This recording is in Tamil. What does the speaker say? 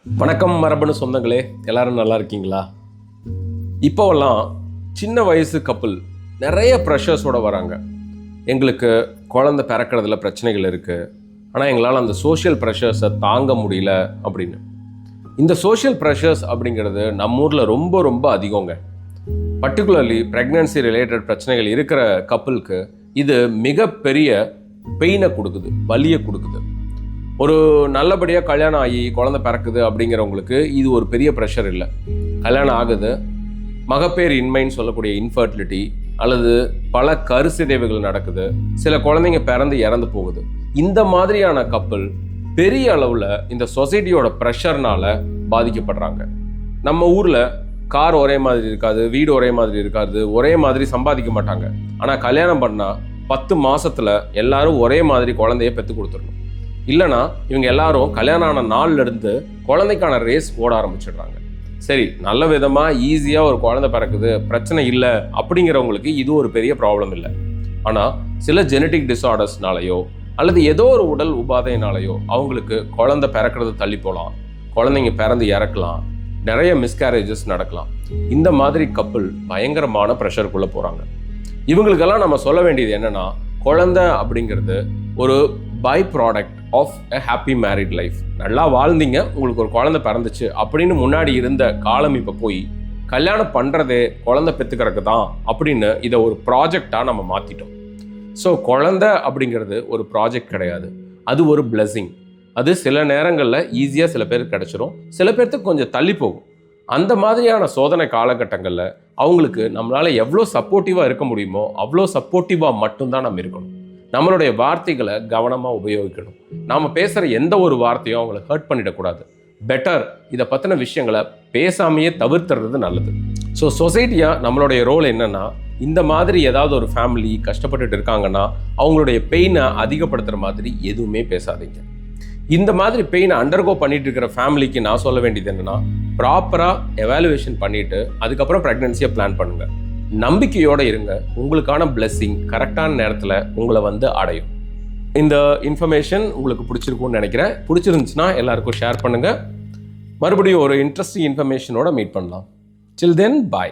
வணக்கம் மரபணு சொந்தங்களே, எல்லாரும் நல்லா இருக்கீங்களா? இப்போவெல்லாம் சின்ன வயசு கப்பல் நிறைய ப்ரெஷர்ஸோடு வராங்க. எங்களுக்கு குழந்தை பிறக்கிறதுல பிரச்சனைகள் இருக்குது, ஆனால் எங்களால் அந்த சோஷியல் ப்ரெஷர்ஸை தாங்க முடியல அப்படின்னு. இந்த சோஷியல் ப்ரெஷர்ஸ் அப்படிங்கிறது நம்ம ஊரில் ரொம்ப ரொம்ப அதிகங்க. பர்டிகுலர்லி ப்ரெக்னன்சி ரிலேட்டட் பிரச்சனைகள் இருக்கிற கப்பலுக்கு இது மிகப்பெரிய பெயினை கொடுக்குது, வலியை கொடுக்குது. ஒரு நல்லபடியாக கல்யாணம் ஆகி குழந்தை பிறக்குது அப்படிங்கிறவங்களுக்கு இது ஒரு பெரிய ப்ரெஷர் இல்லை. கல்யாணம் ஆகுது, மகப்பேறு இன்மைன்னு சொல்லக்கூடிய இன்ஃபர்டிலிட்டி அல்லது பல கருசிதைவுகள் நடக்குது, சில குழந்தைங்க பிறந்து இறந்து போகுது. இந்த மாதிரியான கப்பல் பெரிய அளவில் இந்த சொசைட்டியோட ப்ரெஷர்னால பாதிக்கப்படுறாங்க. நம்ம ஊரில் கார் ஒரே மாதிரி இருக்காது, வீடு ஒரே மாதிரி இருக்காது, ஒரே மாதிரி சம்பாதிக்க மாட்டாங்க. ஆனால் கல்யாணம் பண்ணால் 10 மாதத்தில் எல்லாரும் ஒரே மாதிரி குழந்தைய பெற்று கொடுத்துடணும். இல்லைனா இவங்க எல்லாரும் கல்யாணம் ஆன நாள்லேருந்து குழந்தைக்கான ரேஸ் ஓட ஆரம்பிச்சிடுறாங்க. சரி, நல்ல விதமாக ஈஸியாக ஒரு குழந்தை பிறக்குது, பிரச்சனை இல்லை அப்படிங்கிறவங்களுக்கு இது ஒரு பெரிய ப்ராப்ளம் இல்லை. ஆனால் சில ஜெனட்டிக் டிஸார்டர்ஸ்னாலேயோ அல்லது ஏதோ ஒரு உடல் உபாதையினாலேயோ அவங்களுக்கு குழந்தை பிறக்கிறது தள்ளி போகலாம், குழந்தைங்க பிறந்து இறக்கலாம், நிறைய மிஸ்கேரேஜஸ் நடக்கலாம். இந்த மாதிரி கப்பல் பயங்கரமான ப்ரெஷருக்குள்ளே போகிறாங்க. இவங்களுக்கெல்லாம் நம்ம சொல்ல வேண்டியது என்னென்னா, குழந்தை அப்படிங்கிறது ஒரு by product of a happy married life. நல்லா வாழ்ந்தீங்க, உங்களுக்கு ஒரு குழந்தை பிறந்துச்சு அப்படின்னு முன்னாடி இருந்த காலம் இப்போ போய் கல்யாணம் பண்ணுறதே குழந்தை பெற்றுக்கிறதுக்கு தான் அப்படின்னு இதை ஒரு ப்ராஜெக்டாக நம்ம மாற்றிட்டோம். ஸோ குழந்தை அப்படிங்கிறது ஒரு ப்ராஜெக்ட் கிடையாது, அது ஒரு பிளெஸிங். அது சில நேரங்களில் ஈஸியாக சில பேருக்கு கிடச்சிரும், சில பேர்த்துக்கு கொஞ்சம் தள்ளி போகும். அந்த மாதிரியான சோதனை காலகட்டங்களில் அவங்களுக்கு நம்மளால் எவ்வளோ சப்போர்ட்டிவாக இருக்க முடியுமோ அவ்வளோ சப்போர்ட்டிவாக மட்டும்தான் நம்ம இருக்கணும். நம்மளுடைய வார்த்தைகளை கவனமாக உபயோகிக்கணும். நாம் பேசுகிற எந்த ஒரு வார்த்தையும் அவங்கள ஹர்ட் பண்ணிடக்கூடாது. பெட்டர் இதை பற்றின விஷயங்களை பேசாமையே தவிர்த்துறது நல்லது. ஸோ சொசைட்டியாக நம்மளுடைய ரோல் என்னென்னா, இந்த மாதிரி ஏதாவது ஒரு ஃபேமிலி கஷ்டப்பட்டுட்டு இருக்காங்கன்னா அவங்களுடைய பெயினை அதிகப்படுத்துகிற மாதிரி எதுவுமே பேசாதீங்க. இந்த மாதிரி பெயினை அண்டர்கோ பண்ணிட்டு இருக்கிற ஃபேமிலிக்கு நான் சொல்ல வேண்டியது என்னென்னா, ப்ராப்பராக எவாலுவேஷன் பண்ணிவிட்டு அதுக்கப்புறம் ப்ரெக்னன்சியை பிளான் பண்ணுங்கள். நம்பிக்கையோடு இருங்க, உங்களுக்கான பிளெஸ்ஸிங் கரெக்டான நேரத்தில் உங்களை வந்து அடையும். இந்த இன்ஃபர்மேஷன் உங்களுக்கு பிடிச்சிருக்கும்னு நினைக்கிறேன். பிடிச்சிருந்துச்சுன்னா எல்லாருக்கும் ஷேர் பண்ணுங்கள். மறுபடியும் ஒரு இன்ட்ரெஸ்டிங் இன்ஃபர்மேஷனோட மீட் பண்ணலாம். Till then, bye.